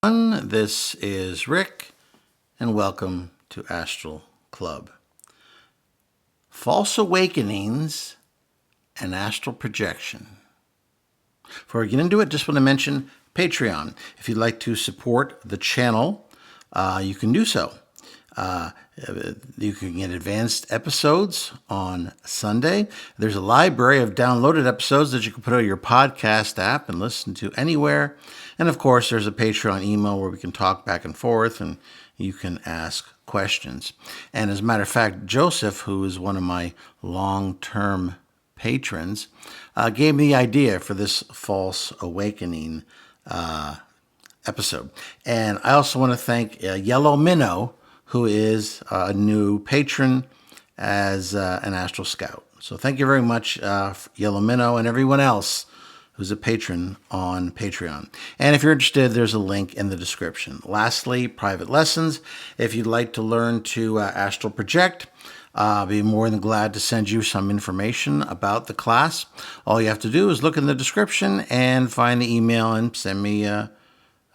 This is Rick, and welcome to Astral Club. False awakenings and astral projection. Before we get into it, just want to mention Patreon. If you'd like to support the channel, you can do so. You can get advanced episodes on Sunday. There's a library of downloaded episodes that you can put on your podcast app and listen to anywhere. And of course, there's a Patreon email where we can talk back and forth and you can ask questions. And as a matter of fact, Joseph, who is one of my long-term patrons, gave me the idea for this false awakening episode. And I also want to thank Yellow Minnow, who is a new patron as an Astral Scout. So thank you very much, Yellow Minnow, and everyone else who's a patron on Patreon. And if you're interested, there's a link in the description. Lastly, private lessons. If you'd like to learn to astral project, I'll be more than glad to send you some information about the class. All you have to do is look in the description and find the email and send me an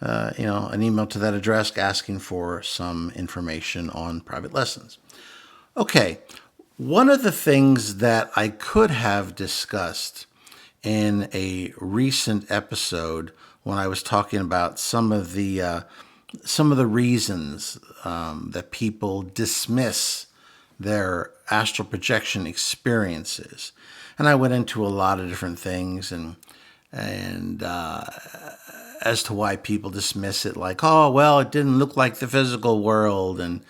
email to that address asking for some information on private lessons. Okay, one of the things that I could have discussed in a recent episode when I was talking about some of the reasons that people dismiss their astral projection experiences, and I went into a lot of different things and as to why people dismiss it, like, oh, well, it didn't look like the physical world, and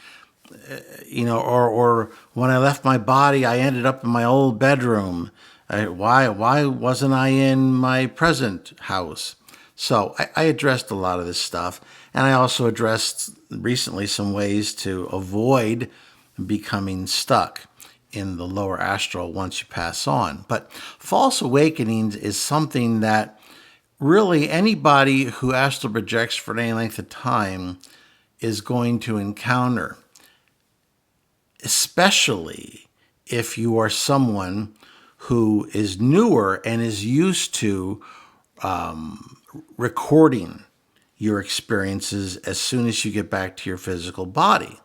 or when I left my body, I ended up in my old bedroom. Why wasn't I in my present house? So I addressed a lot of this stuff, and I also addressed recently some ways to avoid becoming stuck in the lower astral once you pass on. But false awakenings is something that really anybody who astral projects for any length of time is going to encounter, especially if you are someone who is newer and is used to recording your experiences as soon as you get back to your physical body,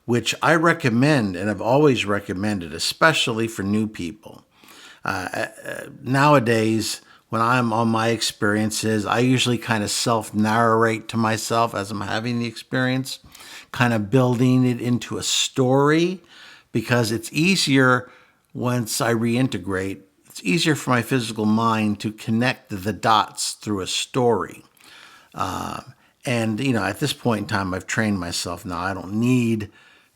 which I recommend and have always recommended, especially for new people. Nowadays, when I'm on my experiences, I usually kind of self-narrate to myself as I'm having the experience, kind of building it into a story, because it's easier once I reintegrate. It's easier for my physical mind to connect the dots through a story. And at this point in time, I've trained myself now. I don't need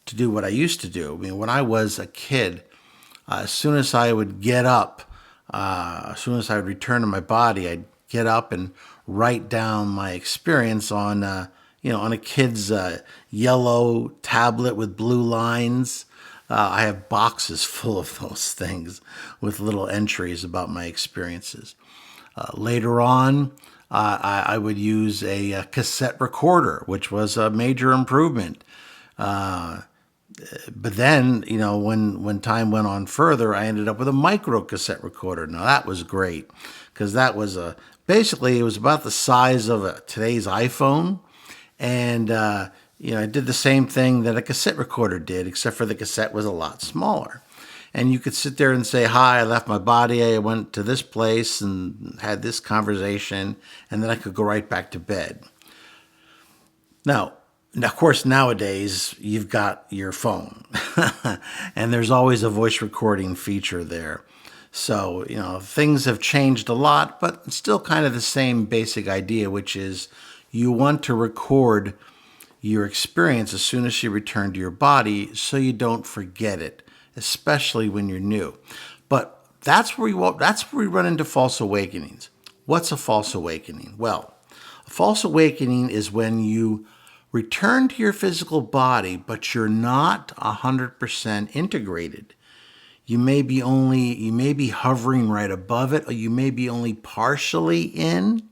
to do what I used to do. I mean, when I was a kid, as soon as I would get up, as soon as I would return to my body, I'd get up and write down my experience on a kid's yellow tablet with blue lines. I have boxes full of those things with little entries about my experiences. Later on, I would use a cassette recorder, which was a major improvement. But then, when time went on further, I ended up with a micro cassette recorder. Now that was great because that was basically it was about the size of today's iPhone. And, I did the same thing that a cassette recorder did, except for the cassette was a lot smaller. And you could sit there and say, hi, I left my body, I went to this place and had this conversation, and then I could go right back to bed. Now, of course, nowadays, you've got your phone, and there's always a voice recording feature there. So, things have changed a lot, but it's still kind of the same basic idea, which is you want to record your experience as soon as you return to your body so you don't forget it, especially when you're new. But that's where we run into false awakenings. What's a false awakening? Well, a false awakening is when you return to your physical body, but you're not 100% integrated. You may be hovering right above it, or you may be only partially in.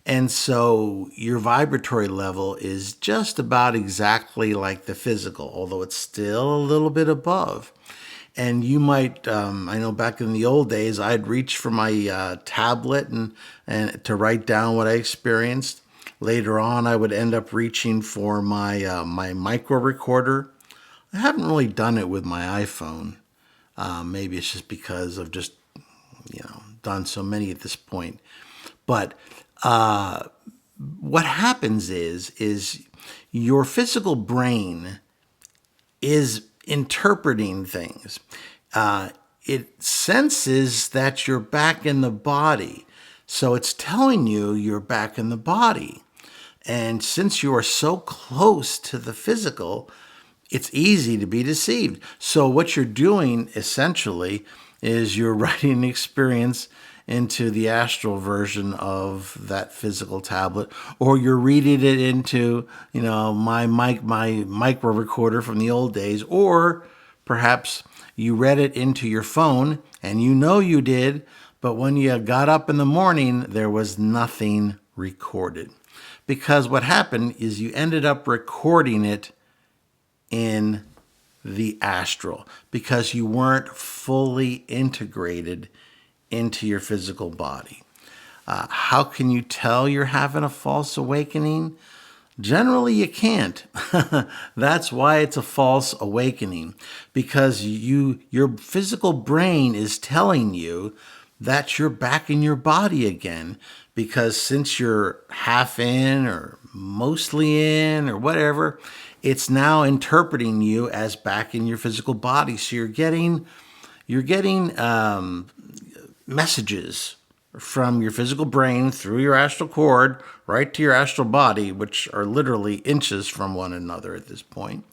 And so your vibratory level is just about exactly like the physical, although it's still a little bit above. And you might, I know back in the old days, I'd reach for my tablet and to write down what I experienced. Later on, I would end up reaching for my micro recorder. I haven't really done it with my iPhone. Maybe it's just because I've just done so many at this point. But what happens is your physical brain is interpreting things. It senses that you're back in the body. So it's telling you you're back in the body. And since you are so close to the physical, it's easy to be deceived. So what you're doing essentially is you're writing an experience into the astral version of that physical tablet, or you're reading it into, my micro recorder from the old days, or perhaps you read it into your phone and you did, but when you got up in the morning, there was nothing recorded. Because what happened is you ended up recording it in the astral because you weren't fully integrated into your physical body. How can you tell you're having a false awakening? Generally, you can't. That's why it's a false awakening, because your physical brain is telling you that you're back in your body again, because since you're half in or mostly in or whatever, it's now interpreting you as back in your physical body. So you're getting messages from your physical brain through your astral cord right to your astral body, which are literally inches from one another at this point.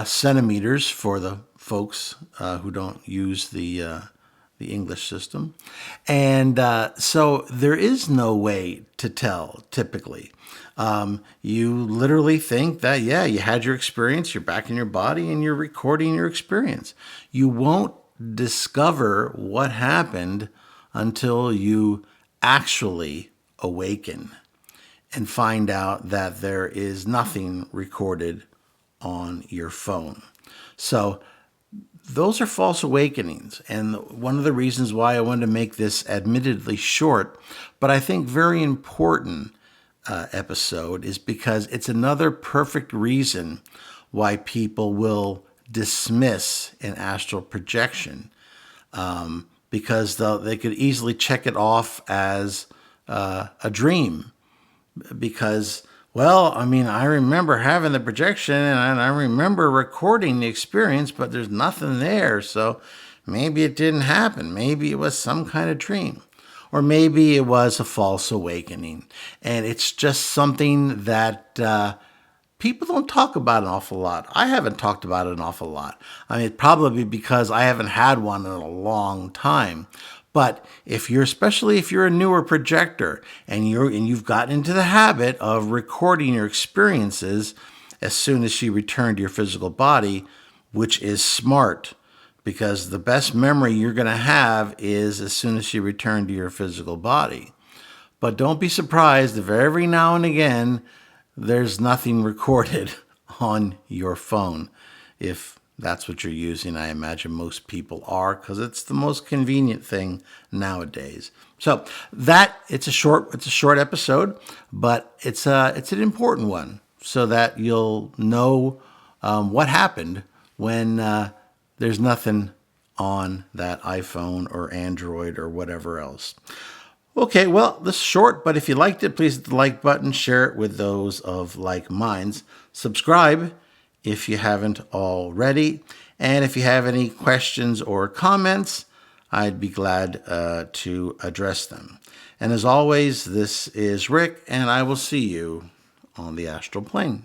Centimeters for the folks who don't use the English system. And so there is no way to tell typically. You literally think that, you had your experience, you're back in your body, and you're recording your experience. You won't discover what happened until you actually awaken and find out that there is nothing recorded on your phone. So those are false awakenings. And one of the reasons why I wanted to make this admittedly short, but I think very important episode is because it's another perfect reason why people will dismiss an astral projection, because they could easily check it off as a dream. Because, I remember having the projection and I remember recording the experience, but there's nothing there. So maybe it didn't happen. Maybe it was some kind of dream. Or maybe it was a false awakening. And it's just something that people don't talk about an awful lot. I haven't talked about it an awful lot. Probably because I haven't had one in a long time. But especially if you're a newer projector and you've gotten into the habit of recording your experiences as soon as you return to your physical body, which is smart, because the best memory you're going to have is as soon as you return to your physical body. But don't be surprised if every now and again there's nothing recorded on your phone. If that's what you're using, I imagine most people are, because it's the most convenient thing nowadays. So it's a short episode, but it's an important one, so that you'll know what happened when there's nothing on that iPhone or Android or whatever else. Okay, well, this is short, but if you liked it, please hit the like button, share it with those of like minds. Subscribe if you haven't already. And if you have any questions or comments, I'd be glad to address them. And as always, this is Rick, and I will see you on the astral plane.